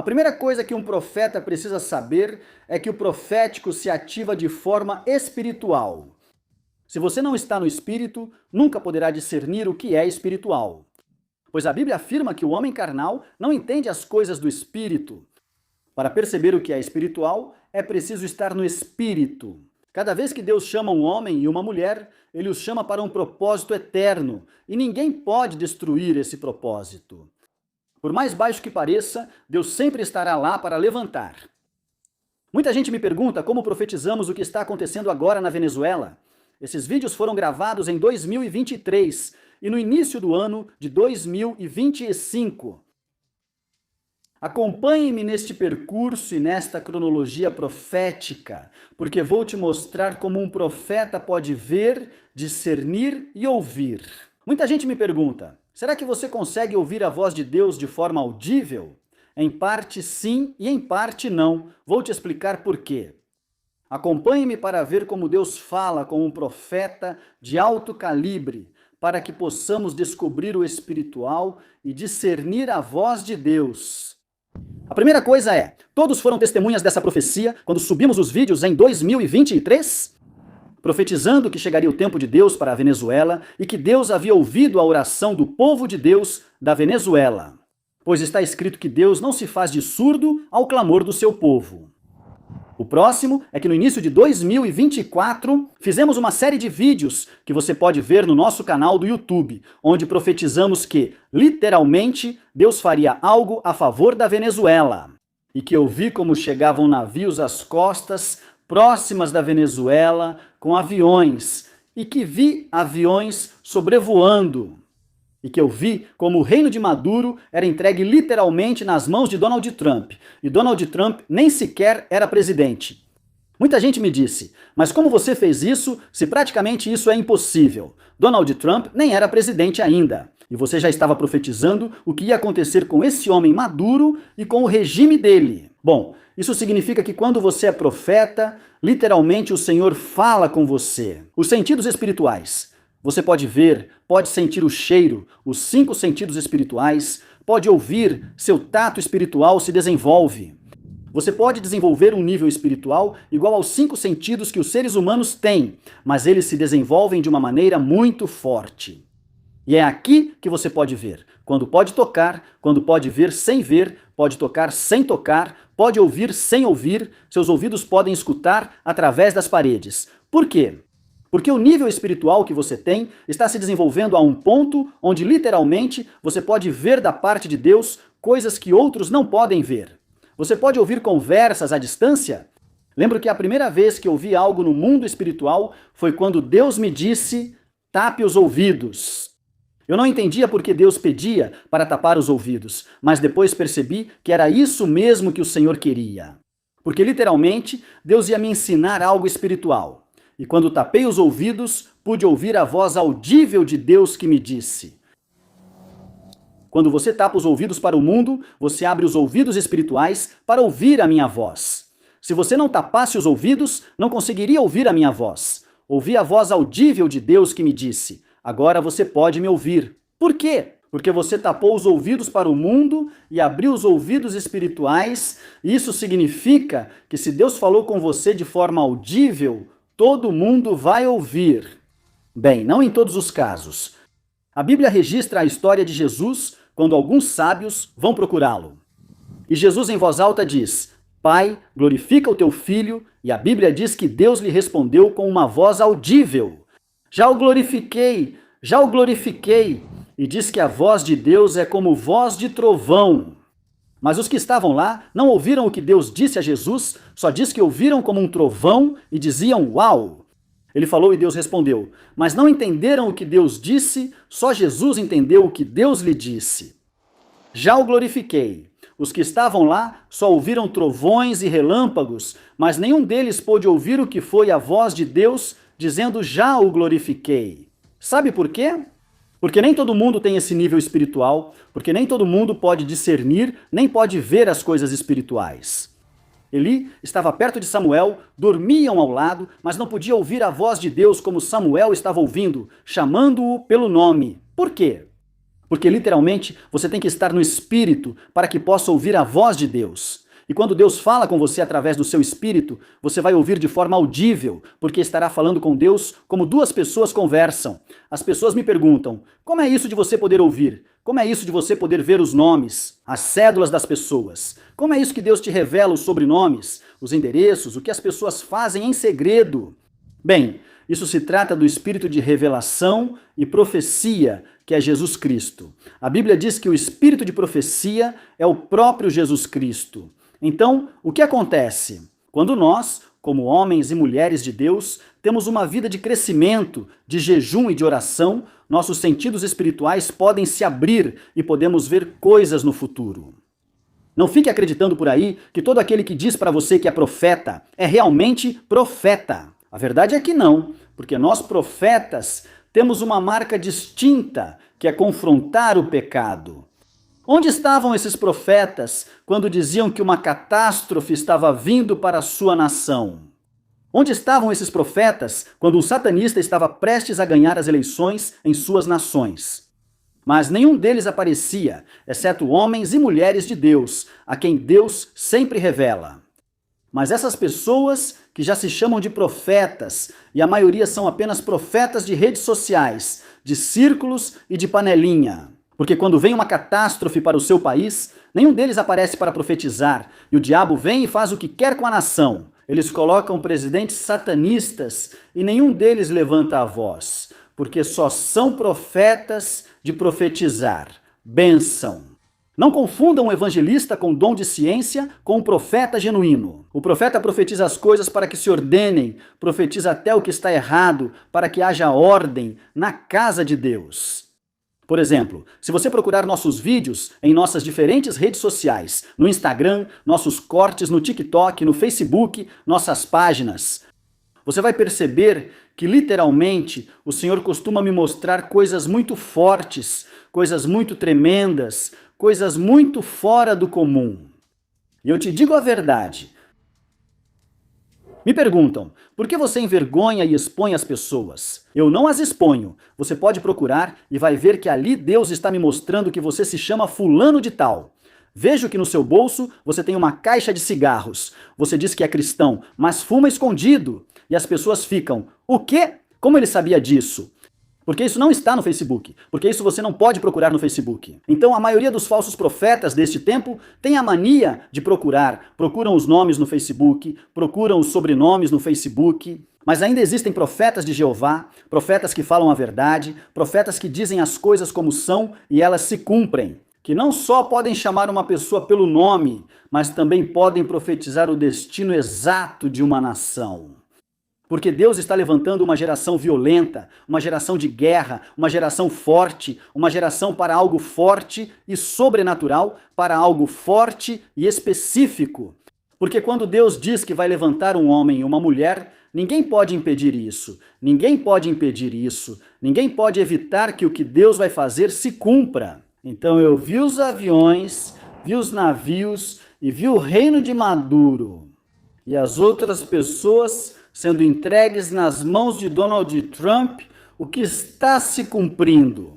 primeira coisa que um profeta precisa saber é que o profético se ativa de forma espiritual. Se você não está no espírito, nunca poderá discernir o que é espiritual. Pois a Bíblia afirma que o homem carnal não entende as coisas do espírito. Para perceber o que é espiritual, é preciso estar no espírito. Cada vez que Deus chama um homem e uma mulher, ele os chama para um propósito eterno, e ninguém pode destruir esse propósito. Por mais baixo que pareça, Deus sempre estará lá para levantar. Muita gente me pergunta como profetizamos o que está acontecendo agora na Venezuela. Esses vídeos foram gravados em 2023 e no início do ano de 2025. Acompanhe-me neste percurso e nesta cronologia profética, porque vou te mostrar como um profeta pode ver, discernir e ouvir. Muita gente me pergunta, será que você consegue ouvir a voz de Deus de forma audível? Em parte sim e em parte não. Vou te explicar por quê. Acompanhe-me para ver como Deus fala com um profeta de alto calibre, para que possamos descobrir o espiritual e discernir a voz de Deus. A primeira coisa é, todos foram testemunhas dessa profecia quando subimos os vídeos em 2023? Profetizando que chegaria o tempo de Deus para a Venezuela e que Deus havia ouvido a oração do povo de Deus da Venezuela. Pois está escrito que Deus não se faz de surdo ao clamor do seu povo. O próximo é que no início de 2024, fizemos uma série de vídeos que você pode ver no nosso canal do YouTube, onde profetizamos que, literalmente, Deus faria algo a favor da Venezuela. E que eu vi como chegavam navios às costas próximas da Venezuela com aviões, e que vi aviões sobrevoando. E que eu vi como o reino de Maduro era entregue literalmente nas mãos de Donald Trump. E Donald Trump nem sequer era presidente. Muita gente me disse, mas como você fez isso se praticamente isso é impossível? Donald Trump nem era presidente ainda. E você já estava profetizando o que ia acontecer com esse homem Maduro e com o regime dele. Bom, isso significa que quando você é profeta, literalmente o Senhor fala com você. Os sentidos espirituais. Você pode ver, pode sentir o cheiro, os 5 sentidos espirituais, pode ouvir, seu tato espiritual se desenvolve. Você pode desenvolver um nível espiritual igual aos 5 sentidos que os seres humanos têm, mas eles se desenvolvem de uma maneira muito forte. E é aqui que você pode ver, quando pode tocar, quando pode ver sem ver, pode tocar sem tocar, pode ouvir sem ouvir, seus ouvidos podem escutar através das paredes. Por quê? Porque o nível espiritual que você tem está se desenvolvendo a um ponto onde literalmente você pode ver da parte de Deus coisas que outros não podem ver. Você pode ouvir conversas à distância? Lembro que a primeira vez que eu vi algo no mundo espiritual foi quando Deus me disse, tape os ouvidos. Eu não entendia por que Deus pedia para tapar os ouvidos, mas depois percebi que era isso mesmo que o Senhor queria. Porque literalmente Deus ia me ensinar algo espiritual. E quando tapei os ouvidos, pude ouvir a voz audível de Deus que me disse. Quando você tapa os ouvidos para o mundo, você abre os ouvidos espirituais para ouvir a minha voz. Se você não tapasse os ouvidos, não conseguiria ouvir a minha voz. Ouvi a voz audível de Deus que me disse, agora você pode me ouvir. Por quê? Porque você tapou os ouvidos para o mundo e abriu os ouvidos espirituais. Isso significa que se Deus falou com você de forma audível, todo mundo vai ouvir. Bem, não em todos os casos. A Bíblia registra a história de Jesus quando alguns sábios vão procurá-lo. E Jesus em voz alta diz, Pai, glorifica o teu filho, e a Bíblia diz que Deus lhe respondeu com uma voz audível. Já o glorifiquei, e diz que a voz de Deus é como voz de trovão. Mas os que estavam lá não ouviram o que Deus disse a Jesus, só diz que ouviram como um trovão e diziam, uau! Ele falou e Deus respondeu, mas não entenderam o que Deus disse, só Jesus entendeu o que Deus lhe disse. Já o glorifiquei. Os que estavam lá só ouviram trovões e relâmpagos, mas nenhum deles pôde ouvir o que foi a voz de Deus, dizendo, já o glorifiquei. Sabe por quê? Porque nem todo mundo tem esse nível espiritual, porque nem todo mundo pode discernir, nem pode ver as coisas espirituais. Eli estava perto de Samuel, dormiam ao lado, mas não podia ouvir a voz de Deus como Samuel estava ouvindo, chamando-o pelo nome. Por quê? Porque literalmente você tem que estar no Espírito para que possa ouvir a voz de Deus. E quando Deus fala com você através do seu Espírito, você vai ouvir de forma audível, porque estará falando com Deus como duas pessoas conversam. As pessoas me perguntam, como é isso de você poder ouvir? Como é isso de você poder ver os nomes, as cédulas das pessoas? Como é isso que Deus te revela os sobrenomes, os endereços, o que as pessoas fazem em segredo? Bem, isso se trata do espírito de revelação e profecia, que é Jesus Cristo. A Bíblia diz que o espírito de profecia é o próprio Jesus Cristo. Então, o que acontece? Quando nós, como homens e mulheres de Deus, temos uma vida de crescimento, de jejum e de oração, nossos sentidos espirituais podem se abrir e podemos ver coisas no futuro. Não fique acreditando por aí que todo aquele que diz para você que é profeta é realmente profeta. A verdade é que não, porque nós profetas temos uma marca distinta, que é confrontar o pecado. Onde estavam esses profetas quando diziam que uma catástrofe estava vindo para a sua nação? Onde estavam esses profetas quando um satanista estava prestes a ganhar as eleições em suas nações? Mas nenhum deles aparecia, exceto homens e mulheres de Deus, a quem Deus sempre revela. Mas essas pessoas que já se chamam de profetas, e a maioria são apenas profetas de redes sociais, de círculos e de panelinha. Porque quando vem uma catástrofe para o seu país, nenhum deles aparece para profetizar, e o diabo vem e faz o que quer com a nação. Eles colocam presidentes satanistas e nenhum deles levanta a voz, porque só são profetas de profetizar. Bênção! Não confundam um evangelista com dom de ciência com um profeta genuíno. O profeta profetiza as coisas para que se ordenem, profetiza até o que está errado, para que haja ordem na casa de Deus. Por exemplo, se você procurar nossos vídeos em nossas diferentes redes sociais, no Instagram, nossos cortes no TikTok, no Facebook, nossas páginas, você vai perceber que literalmente o Senhor costuma me mostrar coisas muito fortes, coisas muito tremendas, coisas muito fora do comum. E eu te digo a verdade. Me perguntam, por que você envergonha e expõe as pessoas? Eu não as exponho. Você pode procurar e vai ver que ali Deus está me mostrando que você se chama fulano de tal. Vejo que no seu bolso você tem uma caixa de cigarros. Você diz que é cristão, mas fuma escondido. E as pessoas ficam, o quê? Como ele sabia disso? Porque isso não está no Facebook, porque isso você não pode procurar no Facebook. Então a maioria dos falsos profetas deste tempo tem a mania de procuram os nomes no Facebook, procuram os sobrenomes no Facebook, mas ainda existem profetas de Jeová, profetas que falam a verdade, profetas que dizem as coisas como são e elas se cumprem, que não só podem chamar uma pessoa pelo nome, mas também podem profetizar o destino exato de uma nação. Porque Deus está levantando uma geração violenta, uma geração de guerra, uma geração forte, uma geração para algo forte e sobrenatural, para algo forte e específico. Porque quando Deus diz que vai levantar um homem e uma mulher, ninguém pode impedir isso, ninguém pode impedir isso, ninguém pode evitar que o que Deus vai fazer se cumpra. Então eu vi os aviões, vi os navios e vi o reino de Maduro. E as outras pessoas sendo entregues nas mãos de Donald Trump, o que está se cumprindo.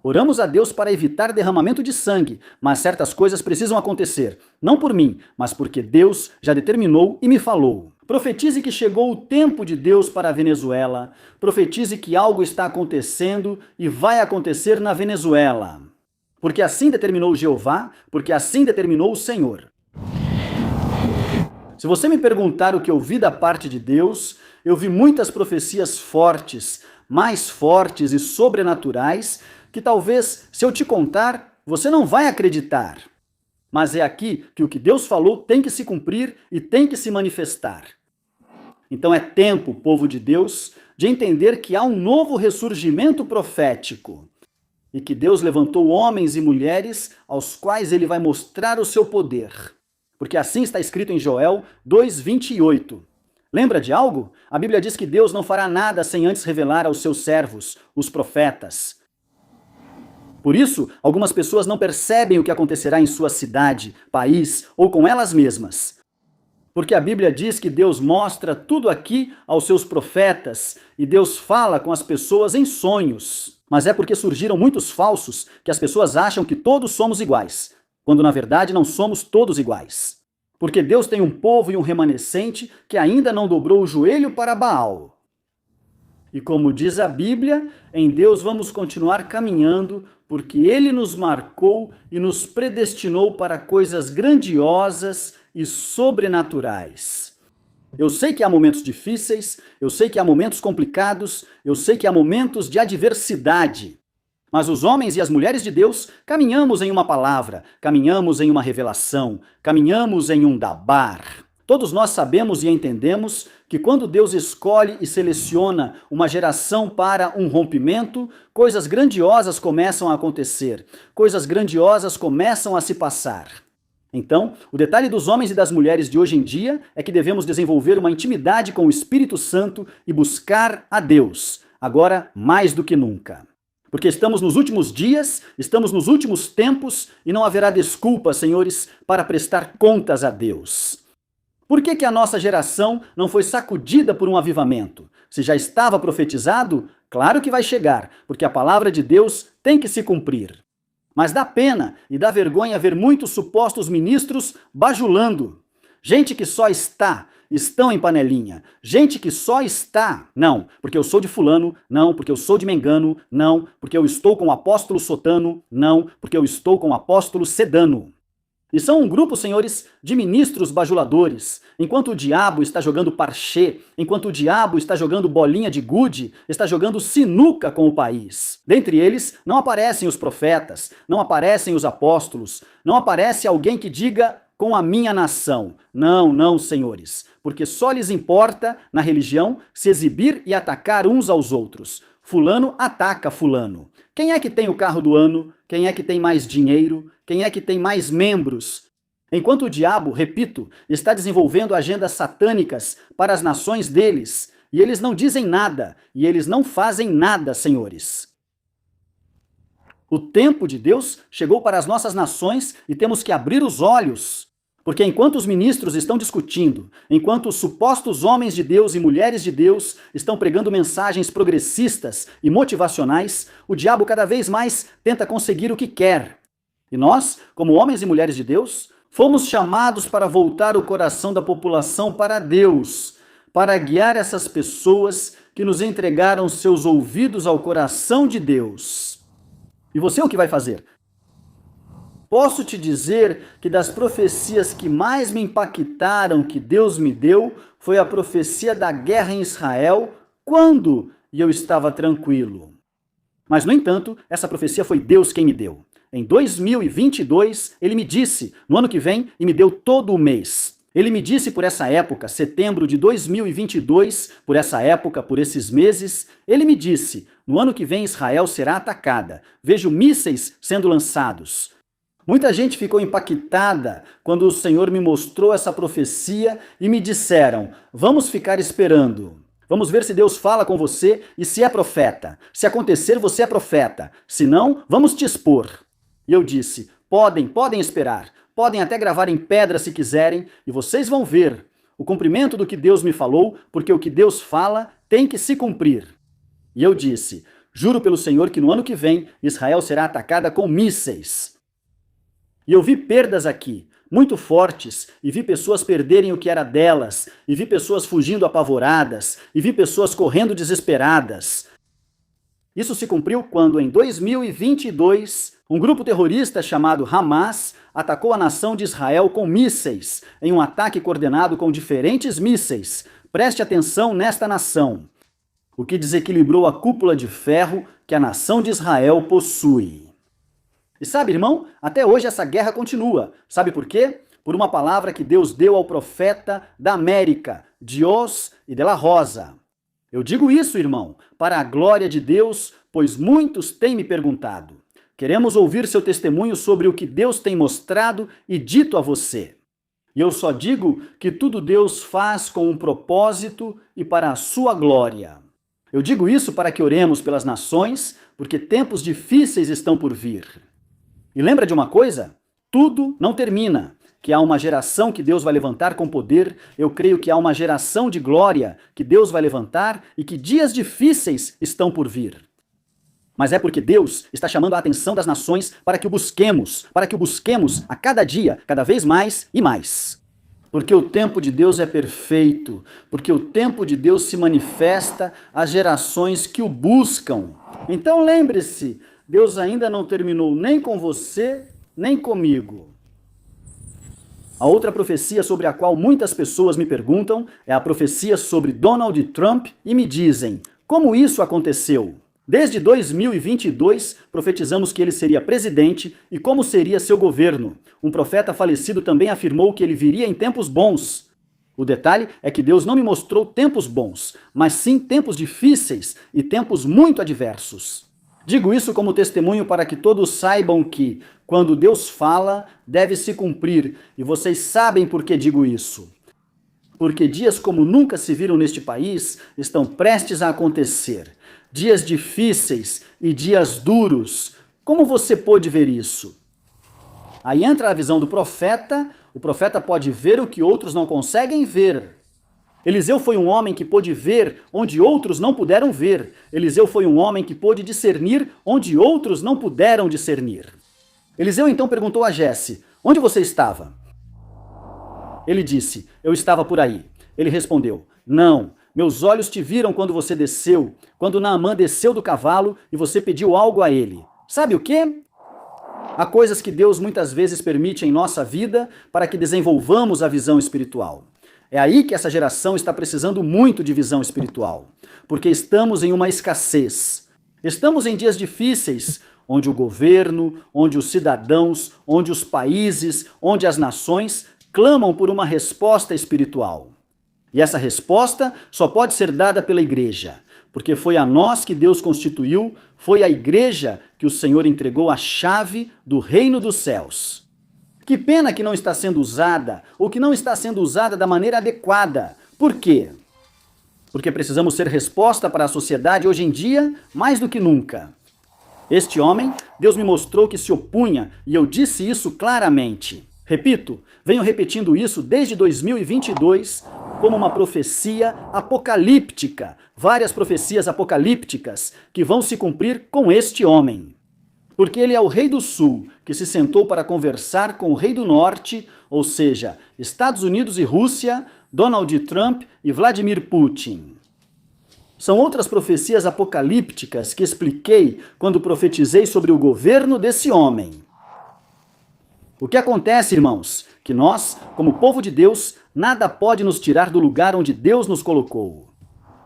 Oramos a Deus para evitar derramamento de sangue, mas certas coisas precisam acontecer, não por mim, mas porque Deus já determinou e me falou. Profetize que chegou o tempo de Deus para a Venezuela, profetize que algo está acontecendo e vai acontecer na Venezuela. Porque assim determinou Jeová, porque assim determinou o Senhor. Se você me perguntar o que eu vi da parte de Deus, eu vi muitas profecias fortes, mais fortes e sobrenaturais, que talvez, se eu te contar, você não vai acreditar. Mas é aqui que o que Deus falou tem que se cumprir e tem que se manifestar. Então é tempo, povo de Deus, de entender que há um novo ressurgimento profético e que Deus levantou homens e mulheres aos quais ele vai mostrar o seu poder. Porque assim está escrito em Joel 2:28. Lembra de algo? A Bíblia diz que Deus não fará nada sem antes revelar aos seus servos, os profetas. Por isso, algumas pessoas não percebem o que acontecerá em sua cidade, país ou com elas mesmas. Porque a Bíblia diz que Deus mostra tudo aqui aos seus profetas e Deus fala com as pessoas em sonhos. Mas é porque surgiram muitos falsos que as pessoas acham que todos somos iguais, quando na verdade não somos todos iguais. Porque Deus tem um povo e um remanescente que ainda não dobrou o joelho para Baal. E como diz a Bíblia, em Deus vamos continuar caminhando, porque Ele nos marcou e nos predestinou para coisas grandiosas e sobrenaturais. Eu sei que há momentos difíceis, eu sei que há momentos complicados, eu sei que há momentos de adversidade. Mas os homens e as mulheres de Deus caminhamos em uma palavra, caminhamos em uma revelação, caminhamos em um dabar. Todos nós sabemos e entendemos que quando Deus escolhe e seleciona uma geração para um rompimento, coisas grandiosas começam a acontecer, coisas grandiosas começam a se passar. Então, o detalhe dos homens e das mulheres de hoje em dia é que devemos desenvolver uma intimidade com o Espírito Santo e buscar a Deus, agora mais do que nunca. Porque estamos nos últimos dias, estamos nos últimos tempos e não haverá desculpa, senhores, para prestar contas a Deus. Por que a nossa geração não foi sacudida por um avivamento? Se já estava profetizado, claro que vai chegar, porque a palavra de Deus tem que se cumprir. Mas dá pena e dá vergonha ver muitos supostos ministros bajulando. Gente que só estão em panelinha. Gente que só está, não, porque eu sou de fulano, não, porque eu sou de mengano, não, porque eu estou com o apóstolo Sotano, não, porque eu estou com o apóstolo Sedano. E são um grupo, senhores, de ministros bajuladores. Enquanto o diabo está jogando parchê, enquanto o diabo está jogando bolinha de gude, está jogando sinuca com o país. Dentre eles, não aparecem os profetas, não aparecem os apóstolos, não aparece alguém que diga com a minha nação. Não, não, senhores, porque só lhes importa, na religião, se exibir e atacar uns aos outros. Fulano ataca fulano. Quem é que tem o carro do ano? Quem é que tem mais dinheiro? Quem é que tem mais membros? Enquanto o diabo, repito, está desenvolvendo agendas satânicas para as nações deles, e eles não dizem nada, e eles não fazem nada, senhores. O tempo de Deus chegou para as nossas nações e temos que abrir os olhos. Porque enquanto os ministros estão discutindo, enquanto os supostos homens de Deus e mulheres de Deus estão pregando mensagens progressistas e motivacionais, o diabo cada vez mais tenta conseguir o que quer. E nós, como homens e mulheres de Deus, fomos chamados para voltar o coração da população para Deus, para guiar essas pessoas que nos entregaram seus ouvidos ao coração de Deus. E você o que vai fazer? Posso te dizer que das profecias que mais me impactaram que Deus me deu foi a profecia da guerra em Israel, quando eu estava tranquilo. Mas, no entanto, essa profecia foi Deus quem me deu. Em 2022, ele me disse, no ano que vem, e me deu todo o mês. Ele me disse por essa época, setembro de 2022, por essa época, por esses meses, ele me disse, no ano que vem Israel será atacada. Vejo mísseis sendo lançados. Muita gente ficou impactada quando o Senhor me mostrou essa profecia e me disseram, vamos ficar esperando. Vamos ver se Deus fala com você e se é profeta. Se acontecer, você é profeta. Se não, vamos te expor. E eu disse, podem esperar. Podem até gravar em pedra se quiserem e vocês vão ver o cumprimento do que Deus me falou, porque o que Deus fala tem que se cumprir. E eu disse, juro pelo Senhor que no ano que vem Israel será atacada com mísseis. E eu vi perdas aqui, muito fortes, e vi pessoas perderem o que era delas, e vi pessoas fugindo apavoradas, e vi pessoas correndo desesperadas. Isso se cumpriu quando, em 2022, um grupo terrorista chamado Hamas atacou a nação de Israel com mísseis, em um ataque coordenado com diferentes mísseis. Preste atenção nesta nação, o que desequilibrou a cúpula de ferro que a nação de Israel possui. E sabe, irmão, até hoje essa guerra continua. Sabe por quê? Por uma palavra que Deus deu ao profeta da América, Dios e de la Rosa. Eu digo isso, irmão, para a glória de Deus, pois muitos têm me perguntado. Queremos ouvir seu testemunho sobre o que Deus tem mostrado e dito a você. E eu só digo que tudo Deus faz com um propósito e para a sua glória. Eu digo isso para que oremos pelas nações, porque tempos difíceis estão por vir. E lembra de uma coisa? Tudo não termina. Que há uma geração que Deus vai levantar com poder, eu creio que há uma geração de glória que Deus vai levantar e que dias difíceis estão por vir. mas é porque Deus está chamando a atenção das nações para que o busquemos a cada dia, cada vez mais e mais. Porque o tempo de Deus é perfeito, porque o tempo de Deus se manifesta às gerações que o buscam. Então lembre-se, Deus ainda não terminou nem com você, nem comigo. A outra profecia sobre a qual muitas pessoas me perguntam é a profecia sobre Donald Trump e me dizem: como isso aconteceu? Desde 2022, profetizamos que ele seria presidente e como seria seu governo. Um profeta falecido também afirmou que ele viria em tempos bons. O detalhe é que Deus não me mostrou tempos bons, mas sim tempos difíceis e tempos muito adversos. Digo isso como testemunho para que todos saibam que, quando Deus fala, deve se cumprir, e vocês sabem por que digo isso. Porque dias como nunca se viram neste país estão prestes a acontecer. Dias difíceis e dias duros. Como você pôde ver isso? Aí entra a visão do profeta. O profeta pode ver o que outros não conseguem ver. Eliseu foi um homem que pôde ver onde outros não puderam ver. Eliseu foi um homem que pôde discernir onde outros não puderam discernir. Eliseu então perguntou a Jesse: onde você estava? Ele disse: eu estava por aí. Ele respondeu: não, meus olhos te viram quando você desceu, quando Naamã desceu do cavalo e você pediu algo a ele. Sabe o quê? Há coisas que Deus muitas vezes permite em nossa vida para que desenvolvamos a visão espiritual. É aí que essa geração está precisando muito de visão espiritual, porque estamos em uma escassez. Estamos em dias difíceis, onde o governo, onde os cidadãos, onde os países, onde as nações clamam por uma resposta espiritual. E essa resposta só pode ser dada pela igreja, porque foi a nós que Deus constituiu, foi à igreja que o Senhor entregou a chave do reino dos céus. Que pena que não está sendo usada, ou que não está sendo usada da maneira adequada. Por quê? Porque precisamos ser resposta para a sociedade hoje em dia, mais do que nunca. Este homem, Deus me mostrou que se opunha, e eu disse isso claramente. Repito, venho repetindo isso desde 2022, como uma profecia apocalíptica, várias profecias apocalípticas que vão se cumprir com este homem. Porque ele é o rei do sul, que se sentou para conversar com o rei do norte, ou seja, Estados Unidos e Rússia, Donald Trump e Vladimir Putin. São outras profecias apocalípticas que expliquei quando profetizei sobre o governo desse homem. O que acontece, irmãos? Que nós, como povo de Deus, nada pode nos tirar do lugar onde Deus nos colocou.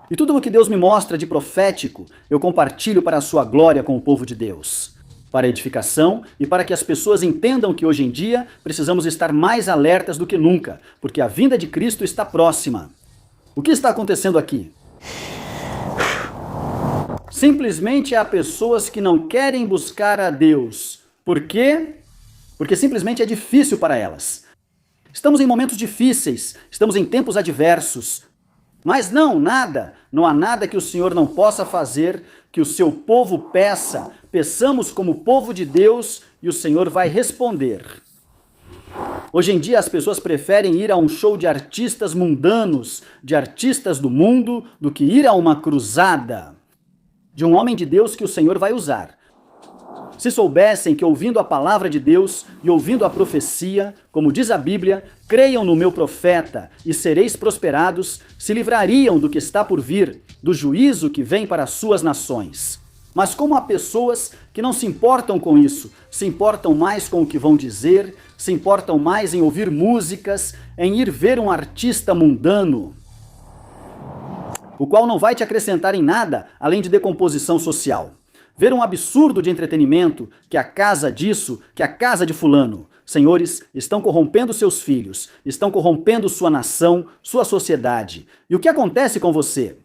E tudo o que Deus me mostra de profético, eu compartilho para a sua glória com o povo de Deus. Para edificação e para que as pessoas entendam que hoje em dia precisamos estar mais alertas do que nunca, porque a vinda de Cristo está próxima. O que está acontecendo aqui? Simplesmente há pessoas que não querem buscar a Deus. Por quê? Porque simplesmente é difícil para elas. Estamos em momentos difíceis, estamos em tempos adversos. Mas não há nada que o Senhor não possa fazer, que o seu povo peça. Peçamos como povo de Deus e o Senhor vai responder. Hoje em dia as pessoas preferem ir a um show de artistas mundanos, de artistas do mundo, do que ir a uma cruzada de um homem de Deus que o Senhor vai usar. Se soubessem que ouvindo a palavra de Deus e ouvindo a profecia, como diz a Bíblia, creiam no meu profeta e sereis prosperados, se livrariam do que está por vir, do juízo que vem para as suas nações. Mas como há pessoas que não se importam com isso, se importam mais com o que vão dizer, se importam mais em ouvir músicas, em ir ver um artista mundano, o qual não vai te acrescentar em nada além de decomposição social. Ver um absurdo de entretenimento, que a casa disso, que a casa de fulano. Senhores, estão corrompendo seus filhos, estão corrompendo sua nação, sua sociedade. E o que acontece com você?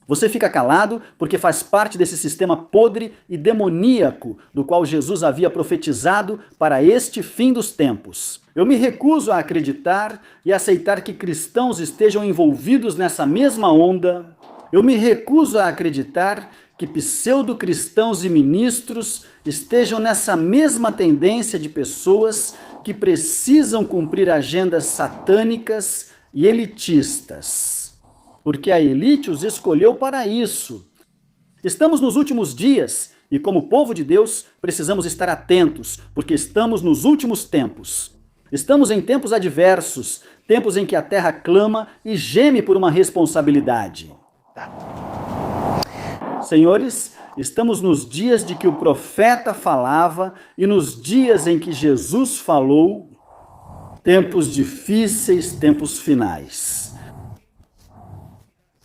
Você fica calado porque faz parte desse sistema podre e demoníaco do qual Jesus havia profetizado para este fim dos tempos. Eu me recuso a acreditar e aceitar que cristãos estejam envolvidos nessa mesma onda. Eu me recuso a acreditar que pseudo-cristãos e ministros estejam nessa mesma tendência de pessoas que precisam cumprir agendas satânicas e elitistas. Porque a elite os escolheu para isso. Estamos nos últimos dias E como povo de Deus, precisamos estar atentos, porque estamos nos últimos tempos. Estamos em tempos adversos, tempos em que a terra clama e geme por uma responsabilidade. Senhores, estamos nos dias de que o profeta falava e nos dias em que Jesus falou, tempos difíceis, tempos finais.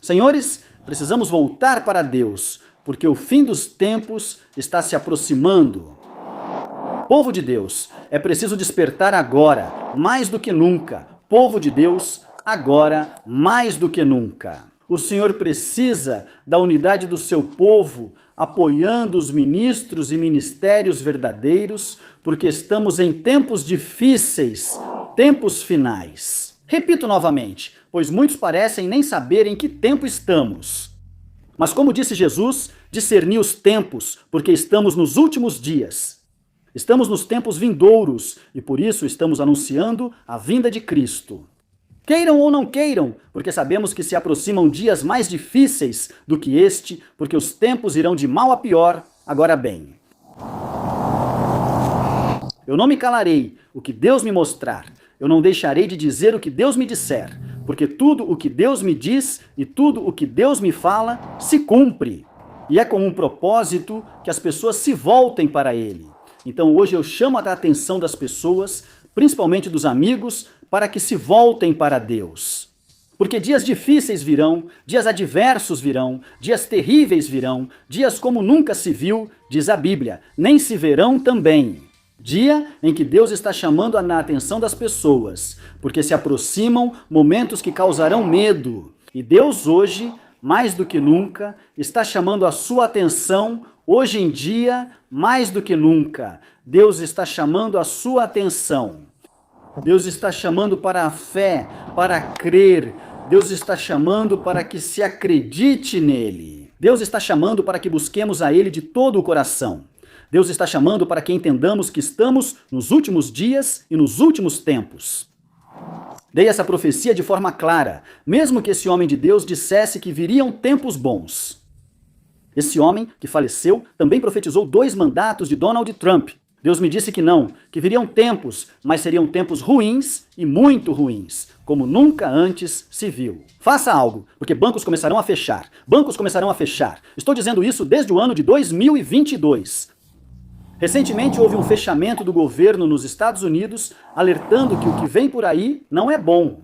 Senhores, precisamos voltar para Deus, porque o fim dos tempos está se aproximando. Povo de Deus, é preciso despertar agora, mais do que nunca. Povo de Deus, agora, mais do que nunca. O Senhor precisa da unidade do seu povo, apoiando os ministros e ministérios verdadeiros, porque estamos em tempos difíceis, tempos finais. Repito novamente, pois muitos parecem nem saber em que tempo estamos. Mas como disse Jesus, discernir os tempos, porque estamos nos últimos dias. Estamos nos tempos vindouros e por isso estamos anunciando a vinda de Cristo. Queiram ou não queiram, porque sabemos que se aproximam dias mais difíceis do que este, porque os tempos irão de mal a pior. Agora bem, eu não me calarei o que Deus me mostrar, eu não deixarei de dizer o que Deus me disser, porque tudo o que Deus me diz e tudo o que Deus me fala se cumpre. E é com um propósito que as pessoas se voltem para Ele. Então hoje eu chamo a atenção das pessoas, principalmente dos amigos, para que se voltem para Deus. Porque dias difíceis virão, dias adversos virão, dias terríveis virão, dias como nunca se viu, diz a Bíblia, nem se verão também. Dia em que Deus está chamando a atenção das pessoas, porque se aproximam momentos que causarão medo. E Deus hoje, mais do que nunca, está chamando a sua atenção, hoje em dia, mais do que nunca. Deus está chamando a sua atenção. Deus está chamando para a fé, para crer. Deus está chamando para que se acredite nele. Deus está chamando para que busquemos a Ele de todo o coração. Deus está chamando para que entendamos que estamos nos últimos dias e nos últimos tempos. Dei essa profecia de forma clara, mesmo que esse homem de Deus dissesse que viriam tempos bons. Esse homem, que faleceu, também profetizou 2 mandatos de Donald Trump. Deus me disse que não, que viriam tempos, mas seriam tempos ruins e muito ruins, como nunca antes se viu. Faça algo, porque bancos começarão a fechar. Bancos começarão a fechar. Estou dizendo isso desde o ano de 2022. Recentemente houve um fechamento do governo nos Estados Unidos, alertando que o que vem por aí não é bom.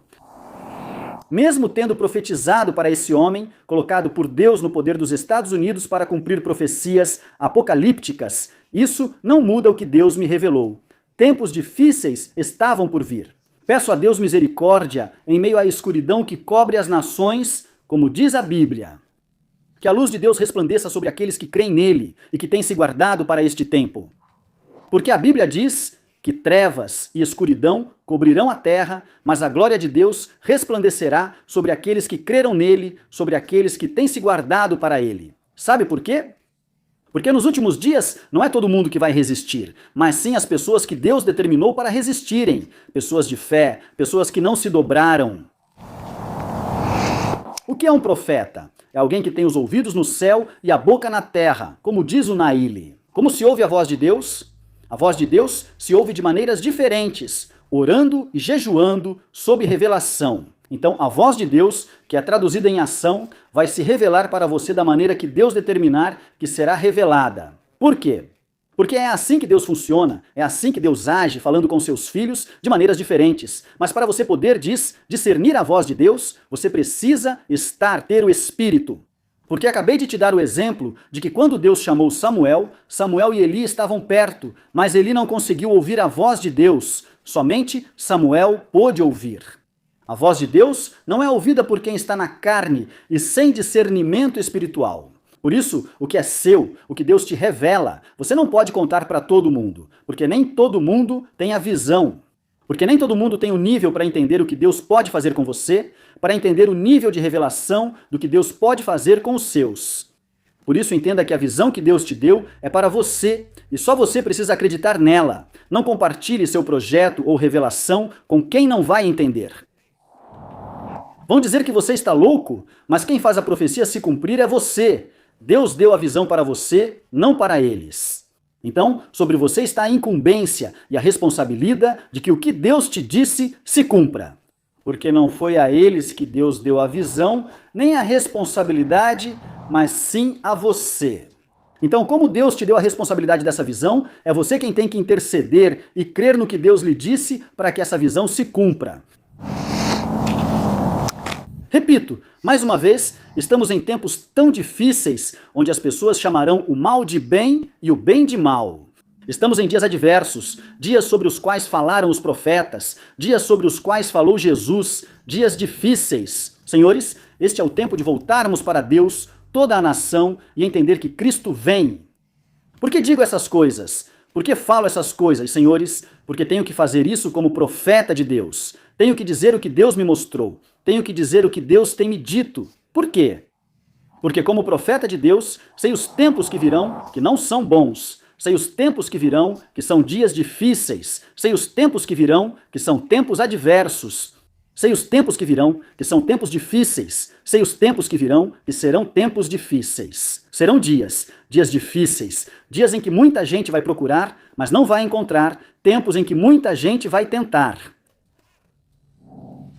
Mesmo tendo profetizado para esse homem, colocado por Deus no poder dos Estados Unidos para cumprir profecias apocalípticas, isso não muda o que Deus me revelou. Tempos difíceis estavam por vir. Peço a Deus misericórdia em meio à escuridão que cobre as nações, como diz a Bíblia. Que a luz de Deus resplandeça sobre aqueles que creem nele e que têm se guardado para este tempo. Porque a Bíblia diz que trevas e escuridão cobrirão a terra, mas a glória de Deus resplandecerá sobre aqueles que creram nele, sobre aqueles que têm se guardado para ele. Sabe por quê? Porque nos últimos dias não é todo mundo que vai resistir, mas sim as pessoas que Deus determinou para resistirem. Pessoas de fé, pessoas que não se dobraram. O que é um profeta? É alguém que tem os ouvidos no céu e a boca na terra, como diz o Naíli. Como se ouve a voz de Deus? A voz de Deus se ouve de maneiras diferentes, orando e jejuando sob revelação. Então, a voz de Deus, que é traduzida em ação, vai se revelar para você da maneira que Deus determinar que será revelada. Por quê? Porque é assim que Deus funciona, é assim que Deus age, falando com seus filhos de maneiras diferentes. Mas para você poder discernir a voz de Deus, você precisa ter o Espírito. Porque acabei de te dar o exemplo de que quando Deus chamou Samuel, Samuel e Eli estavam perto, mas Eli não conseguiu ouvir a voz de Deus. Somente Samuel pôde ouvir. A voz de Deus não é ouvida por quem está na carne e sem discernimento espiritual. Por isso, o que é seu, o que Deus te revela, você não pode contar para todo mundo, porque nem todo mundo tem a visão. Porque nem todo mundo tem o nível para entender o que Deus pode fazer com você, para entender o nível de revelação do que Deus pode fazer com os seus. Por isso, entenda que a visão que Deus te deu é para você, e só você precisa acreditar nela. Não compartilhe seu projeto ou revelação com quem não vai entender. Vão dizer que você está louco, mas quem faz a profecia se cumprir é você. Deus deu a visão para você, não para eles. Então, sobre você está a incumbência e a responsabilidade de que o que Deus te disse se cumpra. Porque não foi a eles que Deus deu a visão, nem a responsabilidade, mas sim a você. Então, como Deus te deu a responsabilidade dessa visão, é você quem tem que interceder e crer no que Deus lhe disse para que essa visão se cumpra. Repito, mais uma vez, estamos em tempos tão difíceis, onde as pessoas chamarão o mal de bem e o bem de mal. Estamos em dias adversos, dias sobre os quais falaram os profetas, dias sobre os quais falou Jesus, dias difíceis. Senhores, este é o tempo de voltarmos para Deus, toda a nação, e entender que Cristo vem. Por que digo essas coisas? Por que falo essas coisas, senhores? Porque tenho que fazer isso como profeta de Deus. Tenho que dizer o que Deus me mostrou. Tenho que dizer o que Deus tem me dito. Por quê? Porque como profeta de Deus, sei os tempos que virão, que não são bons. Sei os tempos que virão, que são dias difíceis. Sei os tempos que virão, que são tempos adversos. Sei os tempos que virão, que são tempos difíceis. Sei os tempos que virão, que serão tempos difíceis. Serão dias difíceis, dias em que muita gente vai procurar, mas não vai encontrar, tempos em que muita gente vai tentar.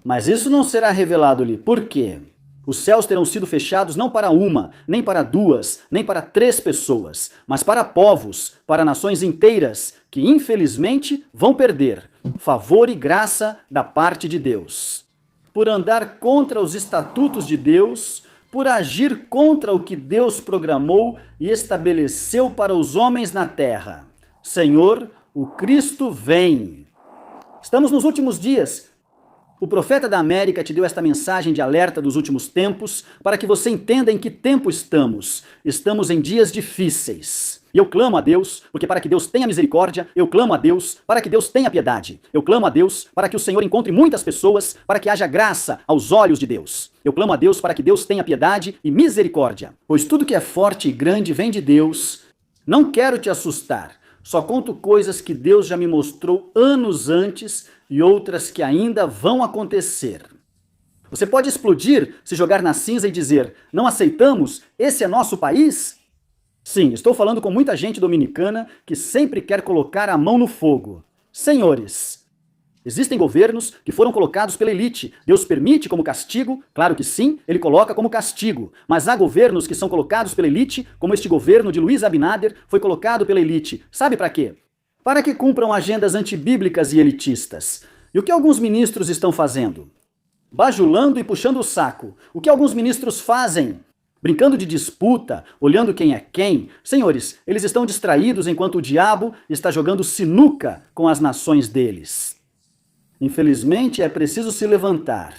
Mas isso não será revelado-lhe. Por quê? Os céus terão sido fechados não para uma, nem para duas, nem para 3 pessoas, mas para povos, para nações inteiras, que infelizmente vão perder favor e graça da parte de Deus. Por andar contra os estatutos de Deus, por agir contra o que Deus programou e estabeleceu para os homens na terra. Senhor, o Cristo vem. Estamos nos últimos dias. O profeta da América te deu esta mensagem de alerta dos últimos tempos para que você entenda em que tempo estamos. Estamos em dias difíceis. E eu clamo a Deus, porque para que Deus tenha misericórdia, eu clamo a Deus para que Deus tenha piedade. Eu clamo a Deus para que o Senhor encontre muitas pessoas, para que haja graça aos olhos de Deus. Eu clamo a Deus para que Deus tenha piedade e misericórdia. Pois tudo que é forte e grande vem de Deus. Não quero te assustar. Só conto coisas que Deus já me mostrou anos antes e outras que ainda vão acontecer. Você pode explodir, se jogar na cinza e dizer, não aceitamos, esse é nosso país? Sim, estou falando com muita gente dominicana que sempre quer colocar a mão no fogo. Senhores, existem governos que foram colocados pela elite. Deus permite como castigo? Claro que sim, ele coloca como castigo. Mas há governos que são colocados pela elite, como este governo de Luiz Abinader foi colocado pela elite. Sabe para quê? Para que cumpram agendas antibíblicas e elitistas. E o que alguns ministros estão fazendo? Bajulando e puxando o saco. O que alguns ministros fazem? Brincando de disputa, olhando quem é quem. Senhores, eles estão distraídos enquanto o diabo está jogando sinuca com as nações deles. Infelizmente, é preciso se levantar.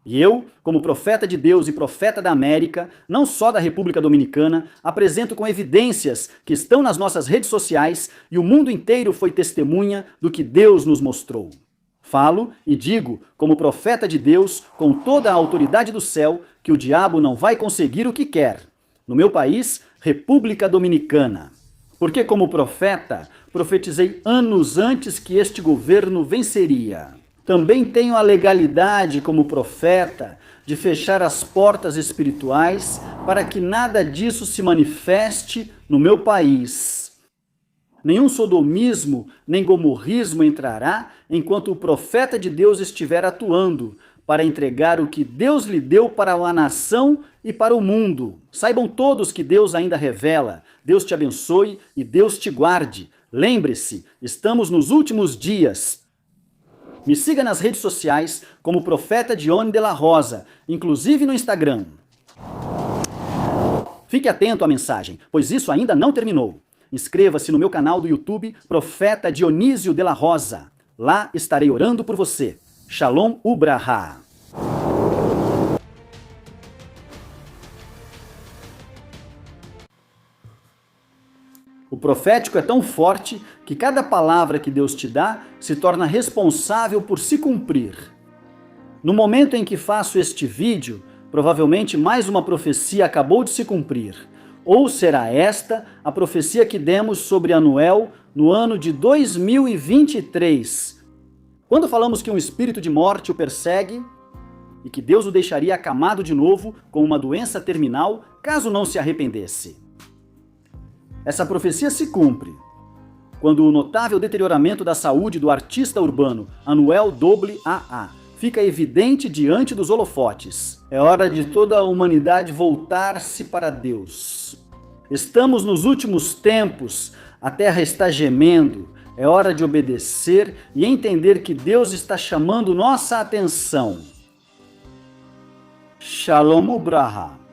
E eu, como profeta de Deus e profeta da América, não só da República Dominicana, apresento com evidências que estão nas nossas redes sociais e o mundo inteiro foi testemunha do que Deus nos mostrou. Falo e digo, como profeta de Deus, com toda a autoridade do céu, que o diabo não vai conseguir o que quer. No meu país, República Dominicana. Porque como profeta, profetizei anos antes que este governo venceria. Também tenho a legalidade como profeta de fechar as portas espirituais para que nada disso se manifeste no meu país. Nenhum sodomismo nem gomorrismo entrará enquanto o profeta de Deus estiver atuando para entregar o que Deus lhe deu para a nação e para o mundo. Saibam todos que Deus ainda revela. Deus te abençoe e Deus te guarde. Lembre-se, estamos nos últimos dias. Me siga nas redes sociais como Profeta Dione de la Rosa, inclusive no Instagram. Fique atento à mensagem, pois isso ainda não terminou. Inscreva-se no meu canal do YouTube, Profeta Dionísio de la Rosa. Lá estarei orando por você. Shalom Ubraha. O profético é tão forte que cada palavra que Deus te dá se torna responsável por se cumprir. No momento em que faço este vídeo, provavelmente mais uma profecia acabou de se cumprir. Ou será esta a profecia que demos sobre Anuel no ano de 2023. Quando falamos que um espírito de morte o persegue, e que Deus o deixaria acamado de novo com uma doença terminal caso não se arrependesse. Essa profecia se cumpre quando o notável deterioramento da saúde do artista urbano Anuel AA fica evidente diante dos holofotes. É hora de toda a humanidade voltar-se para Deus. Estamos nos últimos tempos, a terra está gemendo, é hora de obedecer e entender que Deus está chamando nossa atenção. Shalom Ubraha.